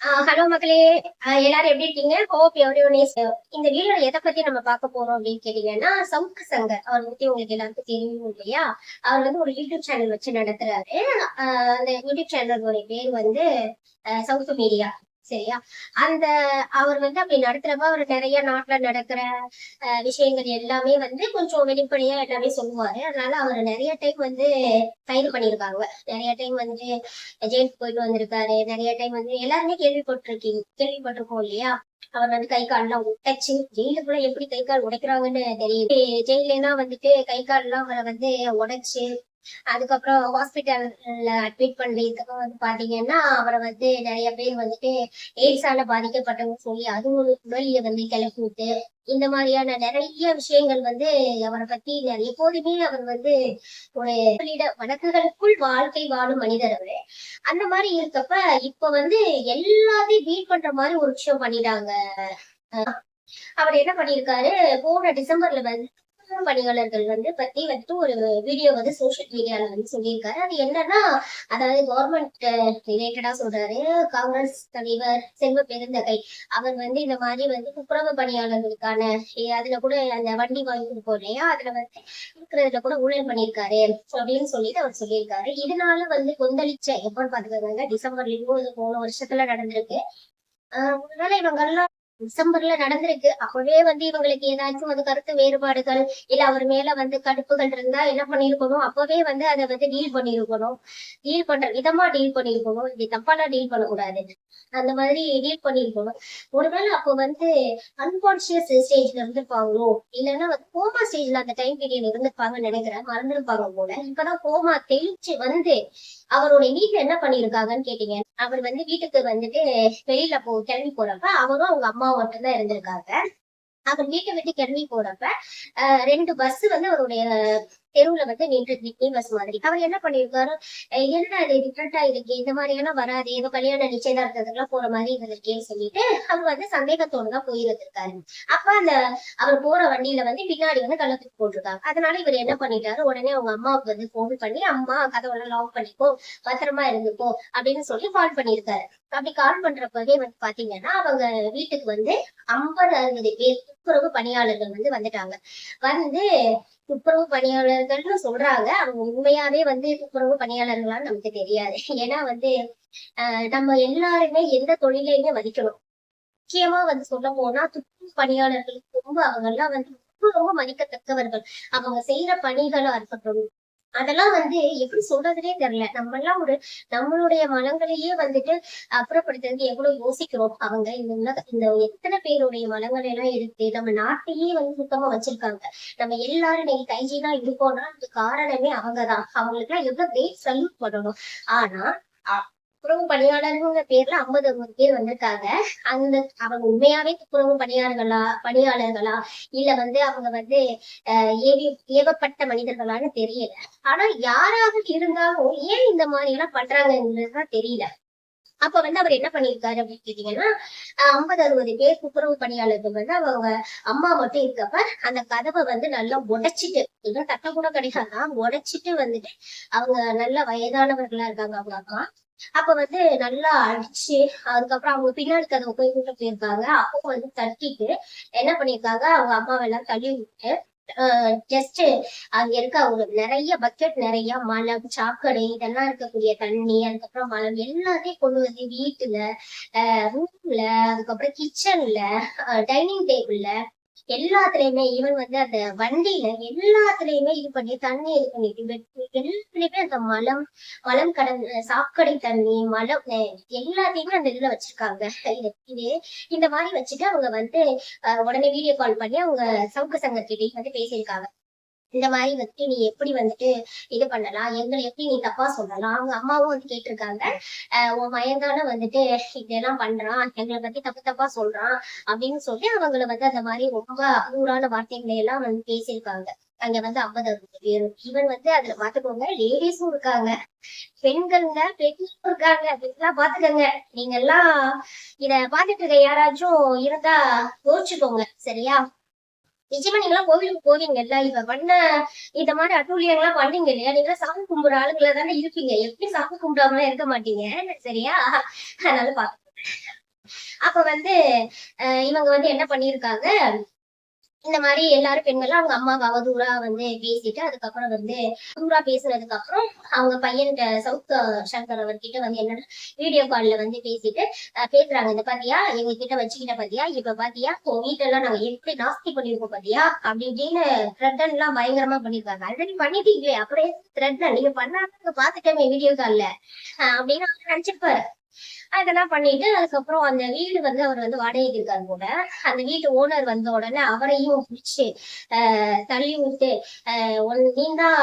Hello மக்களே. எல்லாரும் எப்படி இருக்கீங்க? Hope everyone is. இந்த வீடியோல எதை பத்தி நம்ம பார்க்க போறோம் அப்படின்னு கேட்டீங்கன்னா, சவுக்கு சங்கர் அவர் பத்தி உங்களுக்கு எல்லாருக்கும் தெரியும் இல்லையா? அவர் வந்து ஒரு யூடியூப் சேனல் வச்சு நடத்துறாரு. அந்த யூடியூப் சேனலோட பேர் வந்து சவுக்கு மீடியா. சரியா? அந்த அவர் வந்து அப்படி நடத்துறப்ப அவர் நிறைய நாட்டுல நடக்கிற விஷயங்கள் எல்லாமே வந்து கொஞ்சம் வெளிப்படையா எல்லாமே சொல்லுவாரு. அதனால அவர் நிறைய டைம் வந்து கைது பண்ணியிருக்காங்க. நிறைய டைம் வந்து ஜெயிலுக்கு போயிட்டு வந்திருக்காரு. நிறைய டைம் வந்து எல்லாருமே கேள்விப்பட்டிருக்கோம் இல்லையா? அவர் வந்து கை கால் எல்லாம் உடைச்சு ஜெயிலுக்குள்ள எப்படி கை கால் உடைக்கிறாங்கன்னு தெரியுது. ஜெயிலா வந்துட்டு கை கால் எல்லாம் அவரை வந்து உடைச்சு அதுக்கப்புறம் ஹாஸ்பிட்டல்ல அட்மிட் பண்றதுக்கு வந்து பாத்தீங்கன்னா அவரை வந்து நிறைய பேர் வந்துட்டு எய்ட்ஸால பாதிக்கப்பட்டவங்க சொல்லி அது ஒரு உடலிய வந்து கிளப்பி விட்டு இந்த மாதிரியான நிறைய விஷயங்கள் வந்து அவரை பத்தி எப்போதுமே அவர் வந்து ஒரு வழக்குகளுக்குள் வாழ்க்கை வாழும் மனிதர் அவரு. அந்த மாதிரி இருக்கப்ப இப்ப வந்து எல்லாத்தையும் பீட் பண்ற மாதிரி ஒரு விஷயம் பண்ணிட்டாங்க. அவர் என்ன பண்ணிருக்காரு, போன டிசம்பர்ல வந்து பணியாளர்கள் வந்து பத்தி வந்துட்டு ஒரு வீடியோ வந்து சோசியல் மீடியால வந்து சொல்லியிருக்காரு. அது என்னன்னா, அதாவது கவர்மெண்ட் ரிலேட்டடா சொல்றாரு. காங்கிரஸ் தலைவர் செல்வ பெருந்தகை அவர் வந்து இந்த மாதிரி வந்து துப்புரவு பணியாளர்களுக்கான அதுல கூட அந்த வண்டி வாங்கி கொடுப்போம் இல்லையா, அதுல வந்து இருக்கிறதுல கூட ஊழல் பண்ணியிருக்காரு அப்படின்னு சொல்லிட்டு அவர் சொல்லியிருக்காரு. இதனால வந்து கொந்தளிச்ச எப்பன்னு பாத்துக்கோங்க, டிசம்பர்லயும் இது போன வருஷத்துல நடந்திருக்கு. அதனால இவங்க டிசம்பர்ல நடந்திருக்கு. அப்பவே வந்து இவங்களுக்கு ஏதாச்சும் வந்து கருத்து வேறுபாடுகள் இல்ல அவர் மேல வந்து கடுப்புகள் இருந்தா என்ன பண்ணிருக்கணும், அப்பவே வந்து அதை வந்து டீல் பண்ணிருக்கணும். டீல் பண்ற விதமா டீல் பண்ணிருக்கணும். இப்படி தப்பாலாம் டீல் பண்ணக்கூடாது. அந்த மாதிரி டீல் பண்ணிருக்கணும். ஒருவேளை அப்போ வந்து அன்கான்சியஸ் ஸ்டேஜ்ல இருந்திருப்பாங்களோ, இல்லைன்னா வந்து கோமா ஸ்டேஜ்ல அந்த டைம் பீரியட் இருந்திருப்பாங்கன்னு நினைக்கிறேன். மறந்துருப்பாங்க போல. இப்பதான் கோமா தெளிச்சு வந்து அவருடைய வீட்டுல என்ன பண்ணிருக்காங்கன்னு கேட்டீங்க. அவர் வந்து வீட்டுக்கு வந்துட்டு வெளியில கிளம்பி போறப்ப அவரும் அவங்க அம்மாவும் மட்டும்தான் இருந்திருக்காங்க. அவர் வீட்டை விட்டு கிளம்பி போறப்ப 2 பஸ் வந்து அவருடைய தெருவுல வந்து நின்று பஸ் மாதிரி. அவர் என்ன பண்ணிருக்காரு, என்ன அது டிஃப்ரெண்டா இருக்கு, இந்த மாதிரி எல்லாம் வராது, ஏதோ கல்யாண நிச்சயதார்த்தத்துக்குலாம் போற மாதிரி இருந்திருக்கேன்னு சொல்லிட்டு அவர் வந்து சந்தேகத்தோடு தான் போயிருந்திருக்காரு. அப்ப அந்த அவர் போற வண்டியில வந்து பின்னாடி வந்து கள்ளத்துக்கு போட்டிருக்காங்க. அதனால இவர் என்ன பண்ணிட்டாரு, உடனே அவங்க அம்மாவுக்கு வந்து போன் பண்ணி, அம்மா கதவெல்லாம் லாக் பண்ணிக்கோ, பத்திரமா இருந்துக்கோ அப்படின்னு சொல்லி கால் பண்ணிருக்காரு. அப்படி கால் பண்றப்பவே வந்து பாத்தீங்கன்னா அவங்க வீட்டுக்கு வந்து 50-60 பேர் துப்புரவு பணியாளர்கள் வந்து வந்துட்டாங்க. வந்து துப்புரவு பணியாளர்கள்னு சொல்றாங்க. அவங்க உண்மையாவே வந்து துப்புரவு பணியாளர்களான்னு நமக்கு தெரியாது. ஏன்னா வந்து நம்ம எல்லாருமே எந்த தொழிலையுமே மதிக்கணும். முக்கியமா வந்து சொல்ல போனா துப்புரவு பணியாளர்களுக்கு ரொம்ப அவங்க எல்லாம் வந்து ரொம்ப ரொம்ப மதிக்கத்தக்கவர்கள். அவங்க செய்யற பணிகளா இருக்கட்டும், அதெல்லாம் வந்து எப்படி சொல்றதுனே தெரியல. நம்ம எல்லாம் நம்மளுடைய மனங்களையே வந்துட்டு அப்புறப்படுத்துறது எவ்வளவு யோசிக்கிறோம். அவங்க இந்த எத்தனை பேருடைய மனங்களை எல்லாம் எடுத்து நம்ம நாட்டையே வந்து சுத்தமா வச்சிருக்காங்க. நம்ம எல்லாரும் இன்னைக்கு கைஜிலாம் இருக்கோம்னா அது காரணமே அவங்கதான். அவங்களுக்கு எல்லாம் எவ்வளவு கிரேட் சல்யூட் பண்ணணும். ஆனா துப்புரவு பணியாளர்கள்ங்கிற பேர்ல 50-60 பேர் வந்திருக்காங்க. அந்த அவங்க உண்மையாவே துப்புரவு பணியாளர்களா இல்ல வந்து அவங்க வந்து ஏவப்பட்ட மனிதர்களான்னு தெரியல. ஆனா யாராக இருந்தாலும் ஏன் இந்த மாதிரி எல்லாம் பண்றாங்கன்றதுதான் தெரியல. அப்ப வந்து அவர் என்ன பண்ணிருக்காரு அப்படின்னு கேட்டீங்கன்னா, 50-60 பேர் துப்புரவு பணியாளர்கள் வந்து அவங்க அம்மா மட்டும் இருக்கப்ப அந்த கதவை வந்து நல்லா உடைச்சிட்டு, இன்னும் தட்ட கூட கிடையாதான், உடைச்சிட்டு வந்துட்டு அவங்க நல்ல வயதானவர்களா இருக்காங்க அவங்க அம்மா. அப்ப வந்து நல்லா அடிச்சு அதுக்கப்புறம் அவங்க பின்னாடி கதவை போய் கூட்ட போயிருக்காங்க. அப்போ வந்து தட்டிட்டு என்ன பண்ணிருக்காங்க, அவங்க அம்மாவை எல்லாம் தள்ளி விட்டு ஜஸ்ட் அங்க இருக்க ஒரு நிறைய பக்கெட் நிறைய மலம் சாக்கடை இதெல்லாம் இருக்கக்கூடிய தண்ணி, அதுக்கப்புறம் மலம் எல்லாத்தையும் கொண்டு வந்து வீட்டுல ரூம்ல அதுக்கப்புறம் கிச்சன்ல டைனிங் டேபிள்ல எல்லாத்துலயுமே ஈவன் வந்து அந்த வண்டியில எல்லாத்துலயுமே இது பண்ணி தண்ணி இது பண்ணிட்டு எல்லாத்துலயுமே அந்த மலம் கடந்த சாக்கடை தண்ணி மலம் எல்லாத்தையுமே அந்த இதுல வச்சிருக்காங்க. இது இந்த மாதிரி வச்சுட்டு அவங்க வந்து உடனே வீடியோ கால் பண்ணி அவங்க சவுக்கு சங்கத்திட்டையும் வந்து பேசியிருக்காங்க. இந்த மாதிரி வந்துட்டு நீ எப்படி வந்துட்டு இது பண்ணலாம், எங்களை எப்படி நீ தப்பா சொல்லலாம். அவங்க அம்மாவும் வந்து கேட்டிருக்காங்க, உன் மயந்தான வந்துட்டு இதெல்லாம் பண்றான், எங்களை பத்தி தப்பு தப்பா சொல்றான் அப்படின்னு சொல்லி அவங்களை வந்து அந்த மாதிரி ரொம்ப ஊரான வார்த்தைகளை எல்லாம் வந்து பேசியிருக்காங்க. அங்க வந்து 50-60 பேரும் ஈவன் வந்து அதுல பாத்துக்கோங்க லேடிஸும் இருக்காங்க, பெண்கள்ங்க பெண்களும் இருக்காங்க. அப்படின்லாம் பாத்துக்கோங்க. நீங்க எல்லாம் இத பாத்துட்டு இருக்க யாராச்சும் இருந்தா யோசிச்சுக்கோங்க. சரியா? நிச்சயமா நீங்க எல்லாம் கோவிலுக்கு போவீங்கல்ல, இப்ப பண்ண இந்த மாதிரி அட்டூழியங்கள்லாம் பண்ணீங்க இல்லையா, நீங்க சாமி கும்பிடுற ஆளுங்களா தானே இருப்பீங்க. எப்படி சாமி கும்பிடாமலாம் இருக்க மாட்டீங்க. சரியா? அதனால பாத்துக்கோங்க. அப்ப வந்து இவங்க வந்து என்ன பண்ணிருக்காங்க, இந்த மாதிரி எல்லாரும் பெண்கள் அவங்க அம்மாவை அவதூறா வந்து பேசிட்டு, அதுக்கப்புறம் வந்து அவதூறா பேசுனதுக்கு அப்புறம் அவங்க பையன் சவுத் சங்கர் அவர்கிட்ட வந்து என்னன்னா வீடியோ கால்ல வந்து பேசிட்டு பேசுறாங்க. இந்த பாத்தியா எங்க கிட்ட வச்சுக்கிட்ட பாத்தியா, இப்ப பாத்தியா உன் வீட்டெல்லாம் நாங்க எப்படி நாஸ்தி பண்ணிருக்கோம் பாத்தியா அப்படி இப்படின்னு த்ரெட்டன் எல்லாம் பயங்கரமா பண்ணிருக்காங்க. ஆல்ரெடி பண்ணிட்டீங்களே அப்படியே த்ரெட்டன் நீங்க பண்ணாங்க பாத்துட்டேன் வீடியோ கால்ல அப்படின்னு அவர் நினைச்சிருப்பாரு. அதெல்லாம் பண்ணிட்டு அதுக்கப்புறம் அந்த வீடு வந்து அவர் வந்து வாடகைக்கு இருக்காரு போல. அந்த வீட்டு ஓனர் வந்த உடனே அவரையும் பிடிச்சு தள்ளி விட்டு நீதான்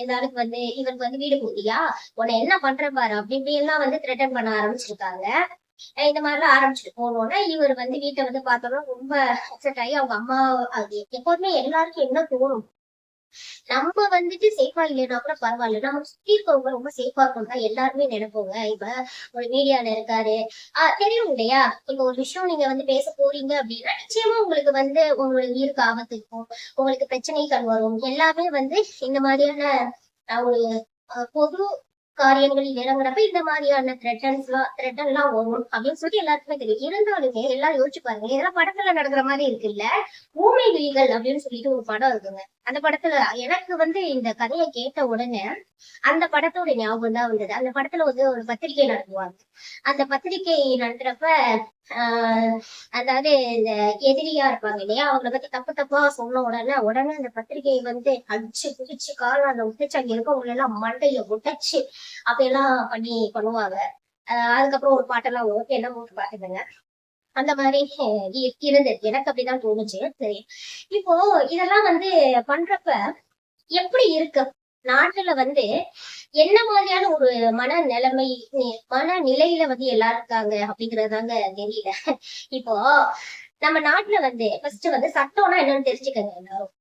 எல்லாருக்கு வந்து இவருக்கு வந்து வீடு கொடுத்தியா, உன்னை என்ன பண்ற பாரு அப்படி இப்படி எல்லாம் வந்து த்ரெட்டன் பண்ண ஆரம்பிச்சிருக்காங்க. இந்த மாதிரிலாம் ஆரம்பிச்சுட்டு போனோம்னா இவர் வந்து வீட்டை வந்து பார்த்தோம்னா ரொம்ப அப்செட் ஆகி அவங்க அம்மா, அது எப்போதுமே எல்லாருக்கும் என்ன தோணும், நம்ம வந்துட்டு சேஃபா இல்லைன்னா கூட பரவாயில்ல, நம்ம சுத்தி இருக்கவங்க ரொம்ப சேஃபா இருக்கணும் தான் எல்லாருமே நினைப்போங்க. இப்ப ஒரு மீடியால இருக்காரு தெரியும் இல்லையா, இப்ப ஒரு விஷயம் நீங்க வந்து பேச போறீங்க அப்படின்னா நிச்சயமா உங்களுக்கு வந்து உங்களோட உயிருக்கு ஆபத்து இருக்கும், உங்களுக்கு பிரச்சனைகள் வரும். எல்லாமே வந்து இந்த மாதிரியான ஒரு பொது காரியங்களில் இறங்குறப்ப இந்த மாதிரியான த்ரெட்டன்லாம் வரும் அப்படின்னு சொல்லி எல்லாருக்குமே தெரியும். இருந்தாலுமே எல்லாரும் யோசிச்சு பாருங்க, இதெல்லாம் படத்துல நடக்கிற மாதிரி இருக்குல்ல. ஊமை விழிகள் அப்படின்னு சொல்லிட்டு ஒரு படம் இருக்குங்க. அந்த படத்துல எனக்கு வந்து இந்த கதையை கேட்ட உடனே அந்த படத்தோட ஞாபகம் தான் வந்தது. அந்த படத்துல வந்து ஒரு பத்திரிகை நடத்துவாங்க. அந்த பத்திரிகை நடத்துறப்ப அதாவது இந்த எதிரியா இருப்பாங்க இல்லையா, அவங்களை பத்தி தப்பு தப்பா சொன்ன உடனே அந்த பத்திரிகையை வந்து அடிச்சு குடிச்சு காலால உடைச்சு அங்க இருக்கவங்க எல்லாம் மண்டைய உடைச்சு அப்படியெல்லாம் பண்ணுவாங்க. அதுக்கப்புறம் ஒரு பாட்டெல்லாம் ஓகே எல்லாம் போட்டு பாத்துக்கங்க. அந்த மாதிரி இருந்தது, எனக்கு அப்படிதான் தோணுச்சு. சரி, இப்போ இதெல்லாம் வந்து பண்றப்ப எப்படி இருக்கு நாட்டுல வந்து என்ன மாதிரியான ஒரு மனநிலையில வந்து எல்லாரும் இருக்காங்க அப்படிங்கறதாங்க தெரியல. இப்போ நம்ம நாட்டுல வந்து ஃபர்ஸ்ட் வந்து சட்டம்னா என்னன்னு தெரிஞ்சுக்கங்க எல்லாரும்.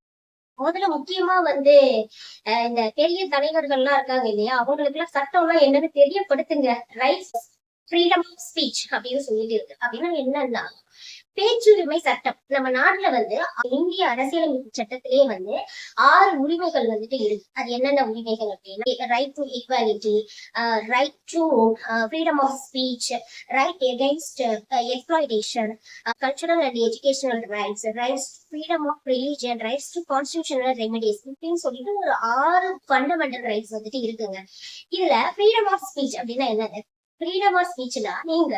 முதல்ல முக்கியமா வந்து இந்த பெரிய தலைவர்கள்லாம் இருக்காங்க இல்லையா, அவங்களுக்கு எல்லாம் சட்டம்னா என்னன்னு தெரியப்படுத்துங்க. ரைட்ஸ், ஃப்ரீடம் ஆஃப் ஸ்பீச் அப்படின்னு சொல்லிட்டு இருக்கு. அப்படின்னா என்னன்னா பேச்சுரிமை சட்டம். நம்ம நாட்டுல வந்து இந்திய அரசியலமைப்பு சட்டத்திலேயே வந்து 6 உரிமைகள் வந்துட்டு இருக்கு. அது என்னென்ன உரிமைகள் அப்படின்னா right to equality, right to freedom of speech, right against exploitation, cultural and educational rights, rights freedom of religion, rights to constitutional remedies இப்படின்னு சொல்லிட்டு ஒரு 6 ஃபண்டமெண்டல் ரைட்ஸ் வந்துட்டு இருக்குங்க. இதுல ஃப்ரீடம் ஆஃப் ஸ்பீச் அப்படின்னா என்னது? ஃப்ரீடம் ஆஃப் ஸ்பீச்னா நீங்க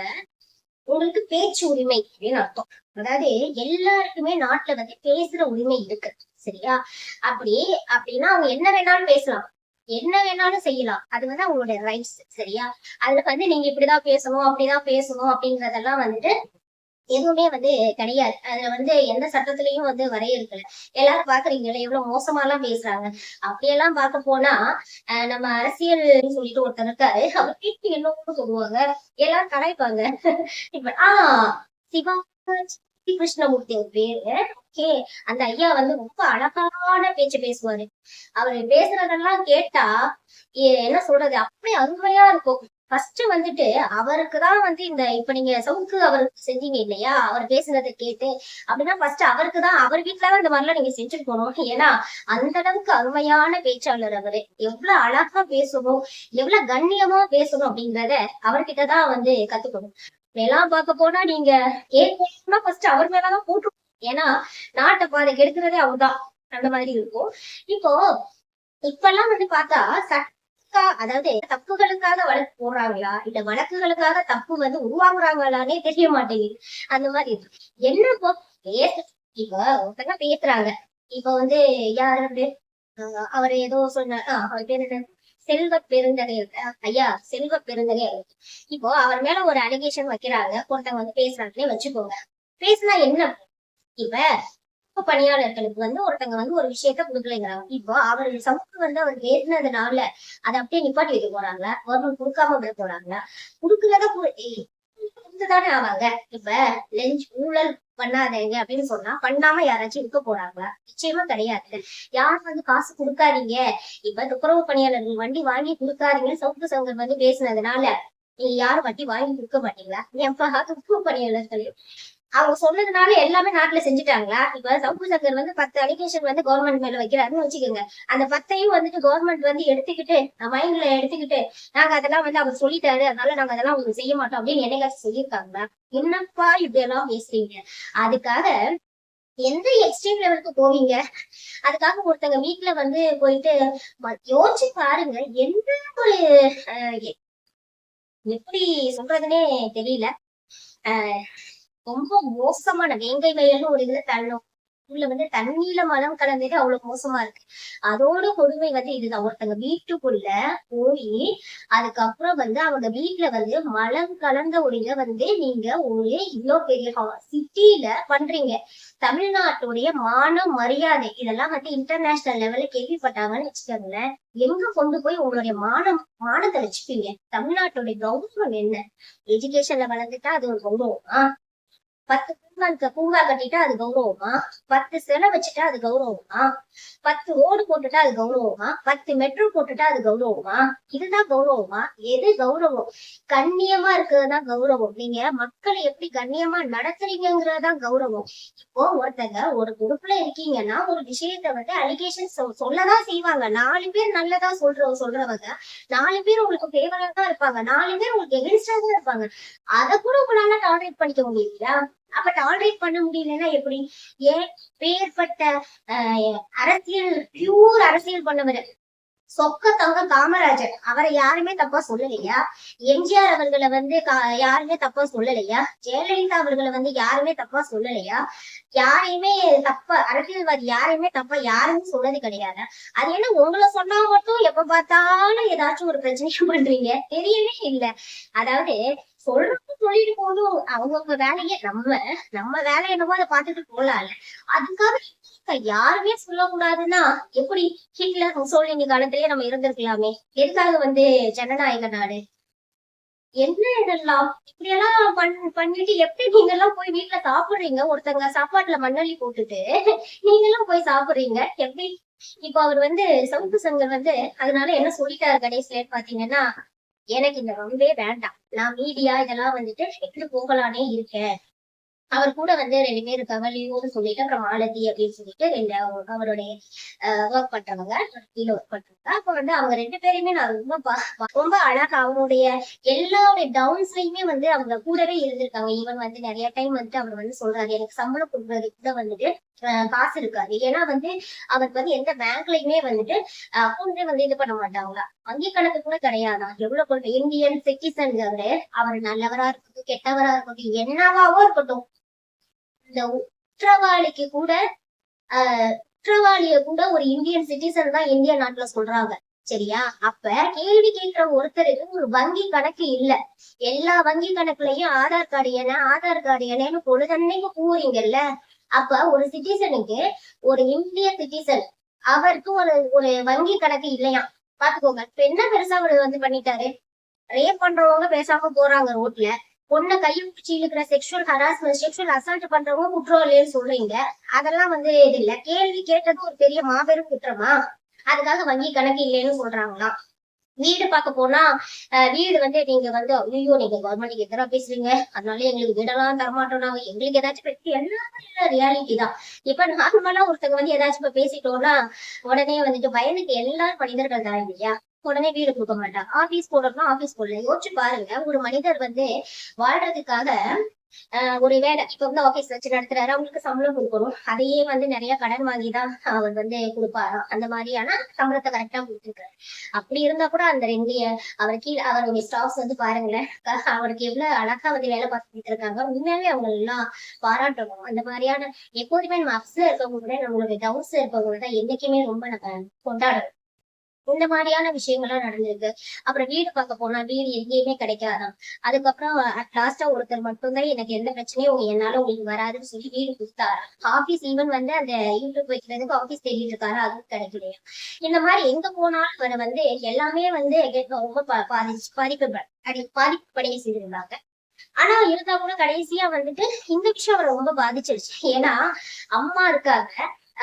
உங்களுக்கு பேச்சு உரிமை அப்படின்னு அர்த்தம். அதாவது எல்லாருக்குமே நாட்டுல வந்து பேசுற உரிமை இருக்கு, சரியா? அப்படின்னா அவங்க என்ன வேணாலும் பேசலாம், என்ன வேணாலும் செய்யலாம். அது வந்து அவங்களோட ரைட்ஸ், சரியா? அதுல வந்து நீங்க இப்படிதான் பேசணும் அப்படிதான் பேசணும் அப்படிங்கறதெல்லாம் வந்துட்டு எதுவுமே வந்து கிடையாது. அதுல வந்து எந்த சட்டத்திலயும் வந்து வரையறுக்கல. எல்லாரும் பாக்குறீங்களா எவ்வளவு மோசமா எல்லாம் பேசுறாங்க. அப்படியெல்லாம் பார்க்க போனா நம்ம அரசியல் சொல்லிட்டு ஒருத்தர் இருக்காரு, அவர் வீட்டு என்னன்னு சொல்லுவாங்க, எல்லாரும் கலாய்ப்பாங்க. இப்ப சிவா கிருஷ்ணமூர்த்தி ஒரு பேரு. ஓகே, அந்த ஐயா வந்து ரொம்ப அழகான பேச்சு பேசுவாரு. அவரு பேசுறதெல்லாம் கேட்டா என்ன சொல்றது, அப்படியே அருமையா இருக்கும். ஃபர்ஸ்ட் வந்துட்டு அவருக்குதான் வந்து இந்த இப்ப நீங்க சவுக்கு அவருக்கு செஞ்சீங்க இல்லையா, அவர் பேசுனதை கேட்டு அப்படின்னா ஃபர்ஸ்ட் அவருக்குதான், அவர் வீட்டுலதான் இந்த மாதிரிலாம் நீங்க செஞ்சுட்டு போனோம். ஏன்னா அந்த அளவுக்கு அருமையான பேச்சாளர் அவரு. எவ்வளவு அழகா பேசணும், எவ்வளவு கண்ணியமா பேசணும் அப்படின்றத அவர்கிட்டதான் வந்து கத்துக்கணும். எல்லாம் பார்க்க போனா நீங்க கேட்கணும்னா ஃபர்ஸ்ட் அவர் மேலதான் போட்டு, ஏன்னா நாட்டை பாதை கெடுக்கிறதே அவர்தான். அந்த மாதிரி இருக்கும். இப்போ இப்பெல்லாம் வந்து பார்த்தா அதாவது தப்புகளுக்காக வழக்கு போடுறாங்களா இல்ல வழக்குகளுக்காக தப்பு வந்து உருவாங்குறாங்களானே தெரிய மாட்டேங்குது. அந்த மாதிரி என்ன இப்ப ஒருத்தங்க பேசுறாங்க. இப்ப வந்து யாரு அவர் ஏதோ சொன்னார், அவர் பேர் என்ன, செல்வ பெருந்தகை, ஐயா செல்வ பெருந்தகை. இப்போ அவர் மேல ஒரு அலிகேஷன் வைக்கிறாங்க, ஒருத்தவங்க வந்து பேசுறாங்கன்னே வச்சுக்கோங்க. பேசினா என்ன, இப்ப பணியாளர்களுக்கு வந்து ஒருத்தங்க வந்து ஒரு விஷயத்த கொடுக்கலைங்கிறாங்க. இப்போ அவர் சமூக வந்து அவர் ஏறினதுனால அதை அப்படியே நிப்பாட்டி வைக்க போறாங்களா, கவர்மெண்ட் கொடுக்காம விட போறாங்களா? கொடுக்கறத கொடுத்துதானே ஆவாங்க. இப்ப லெஞ்ச் ஊழல் பண்ணாதீங்க அப்படின்னு சொன்னா பண்ணாம யாராச்சும் இருக்க போறாங்களா? நிச்சயமா கிடையாது. யார் வந்து காசு கொடுக்காதீங்க, இப்ப துப்புரவு பணியாளர்கள் வண்டி வாங்கி கொடுக்காதீங்கன்னு சவுக்கு சங்கர் வந்து பேசினதுனால நீங்க யாரும் வட்டி வாங்கி கொடுக்க மாட்டீங்களா? என் துப்புரவு பணியாளர்கள் அவங்க சொன்னதுனால எல்லாமே நாட்டுல செஞ்சுட்டாங்களா? இப்ப சவுக்கு சங்கர் வந்து 10 அலிகேஷன் வந்து கவர்மெண்ட் மேல வைக்கிறாருன்னு வச்சுக்கோங்க. அந்த 10ஐயும் வந்துட்டு கவர்மெண்ட் வந்து எடுத்துக்கிட்டு மைண்ட்ல எடுத்துக்கிட்டு நாங்க அதெல்லாம் வந்து அவர் சொல்லிட்டாரு, அதனால நாங்க அதெல்லாம் உங்களுக்கு செய்ய மாட்டோம் அப்படின்னு என்னைக்காச்சும் சொல்லியிருக்காங்களா? என்னப்பா இப்படி எல்லாம் பேசுறீங்க? அதுக்காக எந்த எக்ஸ்ட்ரீம் லெவலுக்கு போவீங்க? அதுக்காக ஒருத்தங்க வீட்டுல வந்து போயிட்டு யோசிச்சு பாருங்க. எந்த ஒரு எப்படி சொல்றதுன்னே தெரியல. ரொம்ப மோசமான வேங்கை வயல்னு ஒரு இதுல தள்ளும் உள்ள வந்து தண்ணியில மலம் கலந்தது அவ்வளவு மோசமா இருக்கு. அதோட கொடுமை வந்து இதுதான். ஒருத்தங்க வீட்டுக்குள்ள போய் அதுக்கப்புறம் வந்து அவங்க வீட்டுல வந்து மலம் கலந்த ஒரு இதை வந்து நீங்க ஒரு இவ்வளவு பெரிய சிட்டியில பண்றீங்க. தமிழ்நாட்டுடைய மானம் மரியாதை இதெல்லாம் வந்து இன்டர்நேஷனல் லெவல்ல கேள்விப்பட்டாங்கன்னு வச்சுக்கோங்களேன். எங்க கொண்டு போய் உங்களுடைய மானத்தை வச்சுப்பீங்க? தமிழ்நாட்டுடைய கௌரவம் என்ன? எஜுகேஷன்ல வளர்ந்துட்டா அது ஒரு கௌரவமா? 10 பூங்கா கட்டிட்டா அது கௌரவமா? 10 சிலை வச்சுட்டா அது கௌரவமா? 10 ரோடு போட்டுட்டா அது கௌரவமா? 10 மெட்ரோ போட்டுட்டா அது கௌரவமா? இதுதான் கௌரவமா? எது கௌரவம்? கண்ணியமா இருக்கிறதுதான் கௌரவம். நீங்க மக்களை எப்படி கண்ணியமா நடத்துறீங்கிறதுதான் கௌரவம். இப்போ ஒருத்தங்க ஒரு பொறுப்புல இருக்கீங்கன்னா ஒரு விஷயத்த வந்து அலிகேஷன் சொல்லதான் செய்வாங்க. 4 பேர் நல்லதா சொல்றவங்க 4 பேர் உங்களுக்கு ஃபேவரா தான் இருப்பாங்க. 4 பேர் உங்களுக்கு எகென்ஸ்டா தான் இருப்பாங்க. அதை கூட உங்களால டாலரேட் பண்ணிக்க முடியலையா? அப்ப டாலரேட் பண்ண முடியலன்னா எப்படி? ஏன் பேர்பட்ட அரசியல் பியூர் அரசியல் பண்ணவர் சொக்க தங்க காமராஜர் அவரை யாருமே தப்பா சொல்லலையா? எம்ஜிஆர் அவர்களை வந்து யாருமே தப்பா சொல்லலையா? ஜெயலலிதா அவர்களை வந்து யாருமே தப்பா சொல்லலையா? யாரையுமே தப்பா அரசியல்வாதி யாரையுமே தப்பா யாருமே சொன்னது கிடையாது. அது என்ன உங்களை சொன்னா மட்டும் எப்ப பார்த்தாலும் ஏதாச்சும் ஒரு பிரச்சனையும் பண்றீங்க? தெரியவே இல்லை. அதாவது சொல்றது சொல்லிட்டு போதும். அவங்கவுங்க வேலையை நம்ம வேலை என்னமோ அதை பார்த்துட்டு போலாம்ல. அதுக்காக யாருமே சொல்லக்கூடாதுன்னா எப்படி? ஹிட்லர் முசோலினி காலத்திலேயே நம்ம இருந்திருக்கலாமே. எதுக்காக வந்து ஜனநாயக நாடு? என்ன இதெல்லாம் இப்படி எல்லாம் பண்ணிட்டு எப்படி நீங்க எல்லாம் போய் வீட்டுல சாப்பிடுறீங்க? ஒருத்தங்க சாப்பாட்டுல மண்ணள்ளி போட்டுட்டு நீங்க எல்லாம் போய் சாப்பிடுறீங்க எப்படி? இப்ப அவர் வந்து சவுக்கு சங்கர் வந்து அதனால என்ன சொல்லிட்டாரு கடைசியில பாத்தீங்கன்னா, எனக்கு இந்த ரொம்பவே வேண்டாம், நான் மீடியா இதெல்லாம் வந்துட்டு எடுத்து போகலானே இருக்கேன். அவர் கூட வந்து 2 பேர் இருக்காங்க, லியோன்னு சொல்லிட்டு அப்புறம் மாலதி அப்படின்னு சொல்லிட்டு 2 அவருடைய ஒர்க் பண்றவங்க கீழே ஒர்க் பண்றாங்க. அப்ப வந்து அவங்க 2 பேரையுமே நான் ரொம்ப அழகா அவங்களுடைய எல்லாருடைய டவுன்ஸ்லயுமே வந்து அவங்க கூடவே இருந்திருக்காங்க. ஈவன் வந்து நிறைய டைம் வந்துட்டு அவர் வந்து சொல்றாரு, எனக்கு சம்பளம் கொடுக்கறதுக்கு கூட வந்துட்டு காசு இருக்காது. ஏன்னா வந்து அவருக்கு வந்து எந்த பேங்க்லயுமே வந்துட்டு அக்கௌண்ட்லயே வந்து இது பண்ண மாட்டாங்களா, வங்கி கணக்கு கூட கிடையாதா. எவ்வளவு இந்தியன் சிட்டிசன் அவர் நல்லவரா இருக்கட்டும் கெட்டவரா இருக்கட்டும் என்னவாவோ இருக்கட்டும், இந்த குற்றவாளிக்கு கூட குற்றவாளிய கூட ஒரு இந்தியன் சிட்டிசன் தான் இந்திய நாட்டுல சொல்றாங்க. சரியா? அப்ப கேள்வி கேட்கிற ஒருத்தருக்கு ஒரு வங்கி கணக்கு இல்ல. எல்லா வங்கி கணக்குலயும் ஆதார் கார்டு என்னன்னு பொழுதன்னைக்கு கூறீங்கல்ல. அப்ப ஒரு சிட்டிசனுக்கு ஒரு இந்திய சிட்டிசன் அவருக்கு ஒரு ஒரு வங்கி கணக்கு இல்லையா? பாத்துக்கோங்க. இப்ப என்ன பெருசா அவர் வந்து பண்ணிட்டாரு? ரேப் பண்றவங்க பேசாம போறாங்க ரோட்ல, பொண்ணை கையை பிடிச்சி இழுக்கிற செக்ஷுவல் ஹராஸ்மெண்ட் செக்ஷுவல் அசால்ட் பண்றவங்க குற்றவாளின்னு சொல்றீங்க. அதெல்லாம் வந்து இது இல்ல. கேள்வி கேட்டது ஒரு பெரிய மாபெரும் குற்றமா? அதுக்காக வங்கி கணக்கு இல்லைன்னு சொல்றாங்களாம். வீடு பார்க்க போனா வீடு வந்து நீங்க வந்து ஐயோ நீங்க கவர்மெண்ட்டுக்கு எதிராக பேசுறீங்க, அதனால எங்களுக்கு வீடெல்லாம் தரமாட்டோம், நாங்க எங்களுக்கு ஏதாச்சும் பற்றி எல்லாமே ரியாலிட்டி தான். இப்ப நார்மலா ஒருத்தங்க வந்து ஏதாச்சும் இப்ப பேசிட்டோம்னா உடனே வந்துட்டு பயனுக்கு எல்லாரும் மனிதர்கள் தான் இல்லையா? உடனே வீடு கொடுக்க மாட்டாங்க. ஆபீஸ் போடுறோம்னா ஆபீஸ் போடல. யோசிச்சு பாருங்க, ஒரு மனிதர் வந்து வாழ்றதுக்காக ஒரு வேலை இப்ப வந்து ஆபீஸ் வச்சு நடத்துறாரு, அவங்களுக்கு சம்பளம் கொடுக்கணும். அதையே வந்து நிறைய கடன் வாங்கிதான் அவர் வந்து கொடுப்பாராம். அந்த மாதிரியான சம்பளத்தை கரெக்டா கொடுத்துருக்காரு. அப்படி இருந்தா கூட அந்த 2 அவர் கீழே அவருடைய ஸ்டாஃப்ஸ் வந்து பாருங்களேன், அவருக்கு எவ்வளவு அழகா வந்து வேலை பார்த்துட்டு இருக்காங்க. உண்மையாவே அவங்க எல்லாம் பாராட்டணும். அந்த மாதிரியான எப்போதுமே நம்ம அப்ஸ்ல இருக்கவங்க கூட நம்மளுடைய டவுன்ஸ்ல இருக்கவங்க தான் என்னைக்குமே ரொம்ப நம்ம கொண்டாடணும். இந்த மாதிரியான விஷயங்கள்லாம் நடந்திருக்கு. அப்புறம் வீடு பார்க்க போனா வீடு எங்கேயுமே கிடைக்காதான். அதுக்கப்புறம் லாஸ்டா ஒருத்தர் மட்டும்தான் எனக்கு எந்த பிரச்சனையும் என்னால உங்களுக்கு வராதுன்னு சொல்லி வீடு கொடுத்தாரு. ஆபீஸ் ஈவன் வந்து அந்த யூடியூப் வைக்கிறதுக்கு ஆபீஸ் தேடிட்டு இருக்காரு, அதுவும் கிடைக்கலையா? இந்த மாதிரி எங்க போனாலும் அவரை வந்து எல்லாமே வந்து ரொம்ப பாதிப்படைய செய்திருந்தாங்க. ஆனா இருந்தா கூட கடைசியா வந்துட்டு இந்த விஷயம் அவரை ரொம்ப பாதிச்சிருச்சு. ஏன்னா அம்மா இருக்காங்க.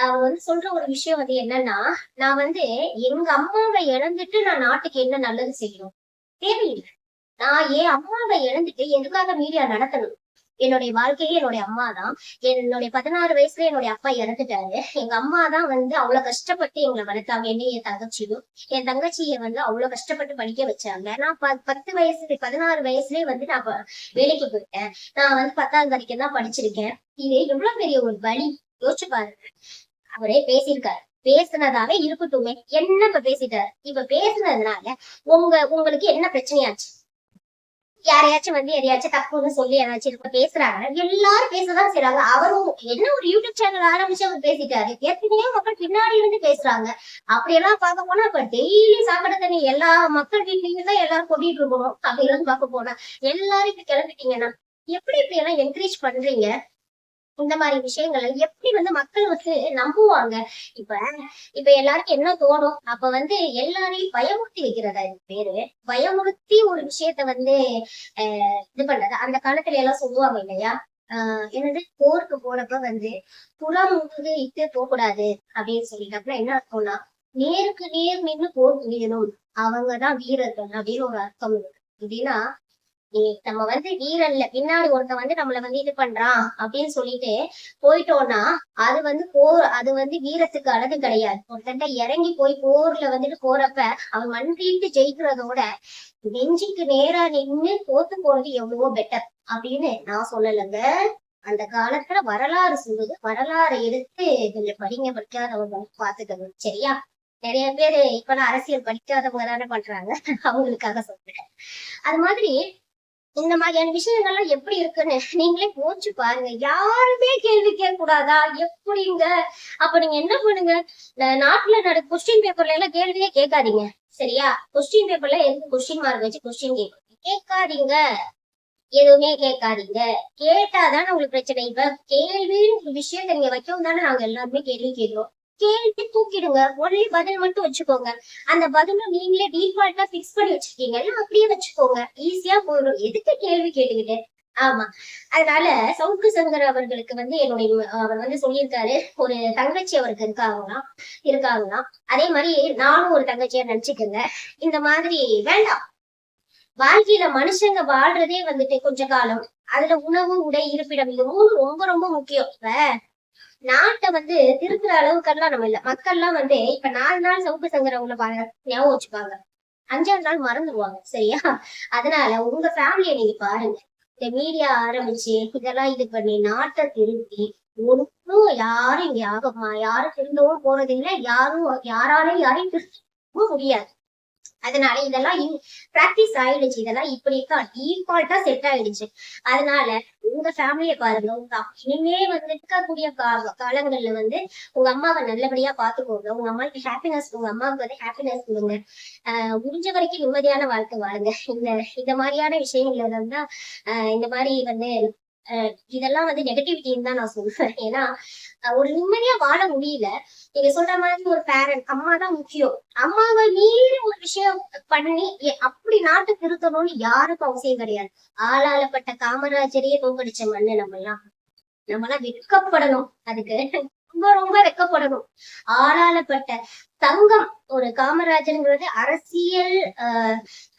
அவங்க வந்து சொல்ற ஒரு விஷயம் வந்து என்னன்னா, நான் வந்து எங்க அம்மாவை இழந்துட்டு நான் நாட்டுக்கு என்ன நல்லது செய்யணும்? தேவையில்லை. நான் என் அம்மாவை இழந்துட்டு எதுக்காக மீடியா நடத்தணும்? என்னுடைய வாழ்க்கையே என்னுடைய அம்மா தான். என்னுடைய 16 வயசுல என்னுடைய அப்பா இறந்துட்டாரு. எங்க அம்மா தான் வந்து அவ்வளவு கஷ்டப்பட்டு எங்களை வளர்த்தாங்க. என்னையும் என் தங்கச்சியும். என் தங்கச்சியை வந்து அவ்வளவு கஷ்டப்பட்டு படிக்க வச்சாங்க. நான் 10 வயசு 16 வயசுலயே வந்து நான் வேலைக்கு போயிட்டேன். நான் வந்து 10வது வரைக்கும் தான் படிச்சிருக்கேன். இது எவ்வளவு பெரிய ஒரு வழி யோசிச்சு பாருங்க. அவரே பேசியிருக்காரு. பேசுனதாவே இருக்கட்டுமே. என்ன இப்ப பேசிட்டாரு? இப்ப பேசுனதுனால உங்களுக்கு என்ன பிரச்சனையாச்சு? யாரையாச்சும் வந்து எதையாச்சும் தப்புன்னு சொல்லி ஏதாச்சும் இப்ப பேசுறாங்க. எல்லாரும் பேசதான் செய்றாங்க. அவரும் என்ன ஒரு யூடியூப் சேனல் ஆரம்பிச்சு அவர் பேசிட்டாரு. எத்தனையோ மக்கள் பின்னாடி இருந்து பேசுறாங்க. அப்படியெல்லாம் பார்க்க போனா இப்ப டெய்லி சாக்கடை தண்ணி எல்லா மக்கள் வீட்லயும் தான் எல்லாரும் கொட்டிட்டு இருக்கணும். அப்படியெல்லாம் பார்க்க போனா எல்லாரும் இப்ப கிளம்பிட்டீங்கன்னா எப்படி இப்படி எல்லாம் என்கரேஜ் பண்றீங்க? இந்த மாதிரி விஷயங்களை எப்படி வந்து மக்கள் வந்து நம்புவாங்க? இப்ப இப்ப எல்லாருக்கும் என்ன தோணும்? அப்ப வந்து எல்லாரையும் பயமுறுத்தி வைக்கிறதா இது பேரு? பயமுறுத்தி ஒரு விஷயத்த வந்து இது பண்றது. அந்த காலத்துல எல்லாம் சொல்லுவாங்க இல்லையா? என்னது போருக்கு போறப்ப வந்து புறம் வந்து இட்டு போகக்கூடாது அப்படின்னு சொல்லிட்டு அப்புறம் என்ன அர்த்தம்னா நேருக்கு நேர் நின்று போர் புரியணும், அவங்கதான் வீரர்கள் அப்படின்னு ஒரு அர்த்தம் இருக்கு. எப்படின்னா நம்ம வந்து வீரன்ல பின்னாடி ஒருத்தன் வந்து நம்மள வந்து இது பண்றான் அப்படின்னு சொல்லிட்டு போயிட்டோம்னா அது வந்து வீரத்துக்கு அழகு கிடையாது. ஒருத்தன்ட்ட இறங்கி போய் போர்ல வந்துட்டு போறப்ப அவன் மண்டிட்டு ஜெயிக்கிறதோட நெஞ்சுக்கு நேரா நின்னு தோத்து போறது எவ்வளவோ பெட்டர் அப்படின்னு நான் சொல்லலைங்க. அந்த காலத்துல வரலாறு சொல்லுது. வரலாறை எடுத்து கொஞ்சம் படிங்க, படிக்காதவங்க பாத்துக்கணும் சரியா? நிறைய பேரு இப்பெல்லாம் அரசியல் படிக்காதவங்க தானே பண்றாங்க. அவங்களுக்காக சொல்றேன். அது மாதிரி இந்த மாதிரியான விஷயங்கள்லாம் எப்படி இருக்குன்னு நீங்களே யோசிச்சு பாருங்க. யாருமே கேள்வி கேட்க கூடாதா? எப்படிங்க? அப்ப நீங்க என்ன பண்ணுங்க? நாட்டுல கொஸ்டின் பேப்பர்ல எல்லாம் கேள்வியே கேட்காதீங்க சரியா? கொஸ்டின் பேப்பர்ல எதுக்கு கொஸ்டின் மார்க் வச்சு கொஸ்டின் கேட்காதீங்க. எதுவுமே கேட்காதீங்க. கேட்டாதானே உங்களுக்கு பிரச்சனை. இப்ப கேள்வின்னு ஒரு விஷயத்த நீங்க வைக்கவும் தானே நாங்க எல்லாருமே கேள்வி கேட்கிறோம். கேள்வி தூக்கிடுங்க. ஒரே பதில் மட்டும் வச்சுக்கோங்க. அந்த பதிலும் நீங்களே டிஃபால்ட்டா பிக்ஸ் பண்ணி வச்சிருக்கீங்க, அப்படியே வச்சுக்கோங்க. ஈஸியா போயிடும். எதுக்கு கேள்வி கேட்டுக்கிட்டு? ஆமா. அதனால சவுக்கு சங்கர் அவர்களுக்கு வந்து அவர் வந்து சொல்லியிருக்காரு, ஒரு தங்கச்சி அவருக்கு இருக்காங்களாம். அதே மாதிரி நானும் ஒரு தங்கச்சியா நினைச்சுக்கோங்க. இந்த மாதிரி வேண்டாம். வாழ்க்கையில மனுஷங்க வாழ்றதே வந்துட்டு கொஞ்ச காலம். அதுல உணவு, உடை, இருப்பிடம் இது மூணு ரொம்ப ரொம்ப முக்கியம். இப்ப நாட்டை வந்து திருத்துற அளவுக்கெல்லாம் நம்ம இல்ல. மக்கள்லாம் வந்து இப்ப 4 நாள் சவுக்கு சங்கர் அவங்கள ஞாபகம் வச்சுப்பாங்க. 5ஆவது நாள் மறந்துடுவாங்க சரியா? அதனால உங்க ஃபேமிலியை நீங்க பாருங்க. இந்த மீடியா ஆரம்பிச்சு இதெல்லாம் இது பண்ணி நாட்டை திருத்தி ஒன்னும் யாரும் இங்க யாரும் திருந்தவும் போறது இல்லை. யாராலையும் யாரையும் திருத்தவும் முடியாது. அதனால இதெல்லாம் பிராக்டிஸ் ஆயிடுச்சு. இதெல்லாம் இப்படித்தான் டிஃபால்ட்டா செட் ஆயிடுச்சு. அதனால உங்க ஃபேமிலிய பாருங்க. இனிமே வந்து இருக்கக்கூடிய காலங்கள்ல வந்து உங்க அம்மாவை நல்லபடியா பாத்துக்கோங்க. உங்க அம்மாவுக்கு ஹாப்பினஸ், உங்க அம்மாவுக்கு வந்து ஹாப்பினஸ் கொடுங்க. முடிஞ்ச வரைக்கும் நிம்மதியான வாழ்க்கை வாழுங்க. இந்த மாதிரியான விஷயங்கள்ல இருந்தா இந்த மாதிரி வந்து இதெல்லாம் வந்து நெகட்டிவிட்டின்னு தான் நான் சொல்றேன். ஏன்னா ஒரு நிம்மதியா வாழ முடியல. நீங்க சொல்ற மாதிரி ஒரு பேரண்ட் அம்மா தான் முக்கியம். அம்மாவை மீறி ஒரு விஷயம் பண்ணி அப்படி நாட்டு திருத்தணும்னு யாருக்கும் அவசியம் கிடையாது. ஆளாளப்பட்ட காமராஜரையே தோக்கடிச்ச மண்ணு நம்மலாம் வெட்கப்படணும். அதுக்கு ரொம்ப ரொம்ப வெட்கப்படணும். ஆளாளப்பட்ட தங்கம் ஒரு காமராஜருங்கிறது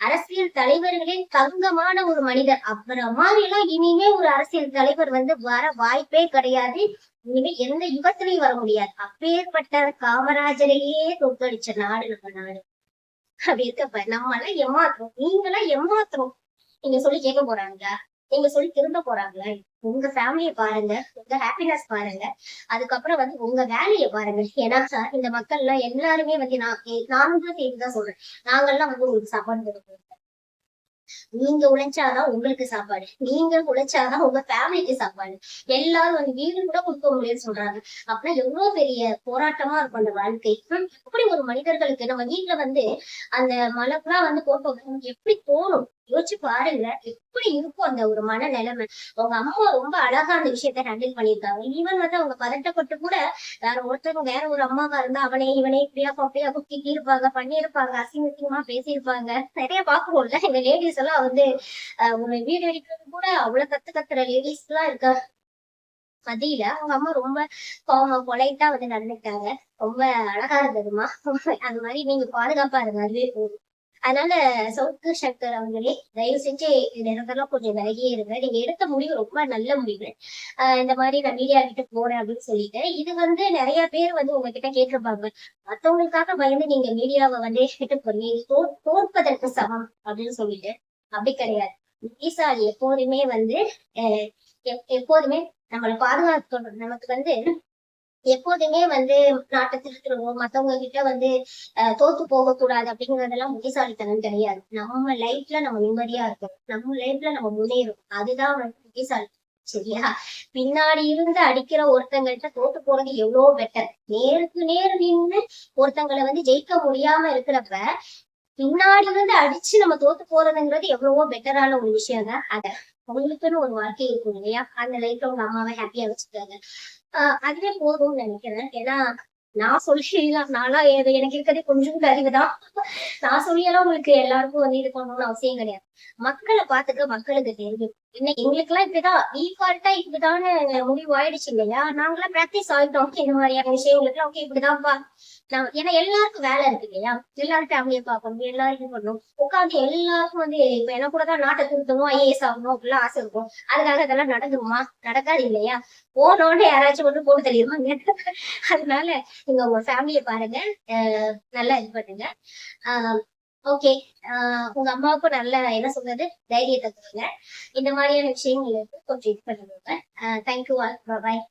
அரசியல் தலைவர்களின் தங்கமான ஒரு மனிதர். அப்புறம் மாதிரி எல்லாம் இனிமே ஒரு அரசியல் தலைவர் வந்து வர வாய்ப்பே கிடையாது. இனிமே எந்த யுகத்திலையும் வர முடியாது. அப்பேற்பட்ட காமராஜரையே தோற்கடிச்ச நாடு நம்ம நாடு. அப்படி இருக்கப்ப நம்ம எல்லாம் ஏமாத்துறோம். நீங்களாம் ஏமாத்துறோம். நீங்க சொல்லி கேட்க போறாங்களா? நீங்க சொல்லி திரும்ப போறாங்களா? உங்க ஃபேமிலியை பாருங்க, உங்க ஹாப்பினஸ் பாருங்க. அதுக்கப்புறம் வந்து உங்க வேலையை பாருங்க. ஏன்னா இந்த மக்கள் எல்லாம் எல்லாருமே வந்து நானும் தான் சேர்த்துதான் சொல்றேன். நாங்கெல்லாம் வந்து உங்களுக்கு சாப்பாடு கொடுப்போம். நீங்க உழைச்சாதான் உங்களுக்கு சாப்பாடு. நீங்க உழைச்சாதான் உங்க ஃபேமிலிக்கு சாப்பாடு. எல்லாரும் வந்து வீடு கூட கொடுக்க முடியும்னு சொல்றாங்க. அப்படின்னா எவ்வளவு பெரிய போராட்டமா இருக்கும் அந்த வாழ்க்கை. எப்படி ஒரு மனிதர்களுக்கு நம்ம வீட்டுல வந்து அந்த மழைக்குலாம் வந்து போட்டு எப்படி தோணும்? யோசிச்சு பாருங்க. எப்படி இருக்கும் அந்த ஒரு மன நிலைமை. உங்க அம்மா ரொம்ப அழகா அந்த விஷயத்த ஹேண்டில் பண்ணியிருக்காங்க. ஈவன் வந்து அவங்க பதட்டப்பட்டு கூட வேற ஒரு அம்மாவா இருந்தா இவனே இப்படியா அப்படியா குத்திட்டு இருப்பாங்க, பண்ணியிருப்பாங்க, அசிங்கமா பேசியிருப்பாங்க. நிறைய பாக்குறோம்ல இந்த லேடிஸ் எல்லாம் வந்து ஒரு வீடு அடிக்கிறது கூட அவ்வளவு கத்துற லேடிஸ் எல்லாம் இருக்கா மதியில. அவங்க அம்மா ரொம்ப பொலைட்டா வந்து நடந்துட்டாங்க. ரொம்ப அழகா இருந்ததுமா. அந்த மாதிரி நீங்க பாதுகாப்பா இருங்க. அதுவே போதும். அதனால சவுக்கு சங்கர் அவங்களே தயவு செஞ்சு இந்த இடத்தெல்லாம் கொஞ்சம் விலகியே இருங்க. நீங்க எடுத்த முடிவு ரொம்ப நல்ல முடிவு. இந்த மாதிரி நான் மீடியா கிட்ட போறேன் அப்படின்னு சொல்லிட்டு இது வந்து நிறைய பேர் வந்து உங்ககிட்ட கேட்டிருப்பாங்க. மத்தவங்களுக்காக பயந்து நீங்க மீடியாவை வந்து விட்டு பண்ணி தோற்பதற்கு சமம் அப்படின்னு சொல்லிட்டு அப்படி கிடையாது. புத்திசாலி எப்போதுமே வந்து அஹ் எப்போதுமே நம்மளை பாதுகாக்கணும். நமக்கு வந்து எப்போதுமே வந்து நாட்டை திருத்தணும், மத்தவங்க கிட்ட வந்து தோத்து போக கூடாது அப்படிங்கறதெல்லாம் புத்திசாலித்தனம் கிடையாது. நம்ம லைஃப்ல நம்ம நிம்மதியா இருக்கணும், நம்ம லைஃப்ல நம்ம முன்னேறும், அதுதான் வந்து புத்திசாலி. சரியா? பின்னாடி இருந்து அடிக்கிற ஒருத்தங்கள்ட்ட தோத்து போறது எவ்வளவு பெட்டர். நேருக்கு நேர் நின்று ஒருத்தங்களை வந்து ஜெயிக்க முடியாம இருக்கிறப்ப பின்னாடி இருந்து அடிச்சு நம்ம தோத்து போறதுங்கிறது எவ்வளவோ பெட்டரான ஒரு விஷயம் தான். அத அவங்களுக்குன்னு ஒரு வாழ்க்கை இருக்கும் இல்லையா? அந்த லைஃப்ல உங்க அம்மாவை ஹாப்பியா வச்சுக்காங்க. அதுவே போதும்னு நினைக்கிறேன். ஏன்னா நான் சொல்லிடலாம், நான்லாம் எனக்கு இருக்கிறதே கொஞ்சம் அறிவுதான். நான் சொல்லியெல்லாம் உங்களுக்கு எல்லாருக்கும் வந்து இது பண்ணணும்னு அவசியம் கிடையாது. மக்களை பார்த்துக்க மக்களுக்கு தெரியும். இன்னைக்கு எங்களுக்கு எல்லாம் இப்படிதான் டிஃபால்ட்டா இப்படிதான முடிவு ஆயிடுச்சு இல்லையா? நாங்களாம் பிராக்டிஸ் ஆகிட்டோம் இந்த மாதிரியான விஷயங்களுக்கு. ஓகே இப்படிதான்ப்பா ஏன்னா எல்லாருக்கும் வேலை இருக்கு இல்லையா? எல்லாரும் ஃபேமிலியை பார்க்கணும், எல்லாருக்கும் பண்ணணும். உட்காந்து எல்லாருக்கும் வந்து இப்ப எனக்கு கூட தான் நாட்டை திருத்தணும், ஐஏஎஸ் ஆகணும் அப்படிலாம் ஆசை இருக்கும். அதுக்காக இதெல்லாம் நடந்துருமா? நடக்காது இல்லையா? போனோன்னு யாராச்சும் வந்து போட்டு தள்ளிடுவாங்க. அதனால நீங்க உங்க ஃபேமிலியை பாருங்க, நல்லா இது பண்ணுங்க. ஓகே. உங்க அம்மாவுக்கும் நல்ல என்ன சொல்றது தைரியத்தை கொடுங்க. இந்த மாதிரியான விஷயங்களுக்கு கொஞ்சம் இது பண்ணுங்க. Thank you all. பாய்.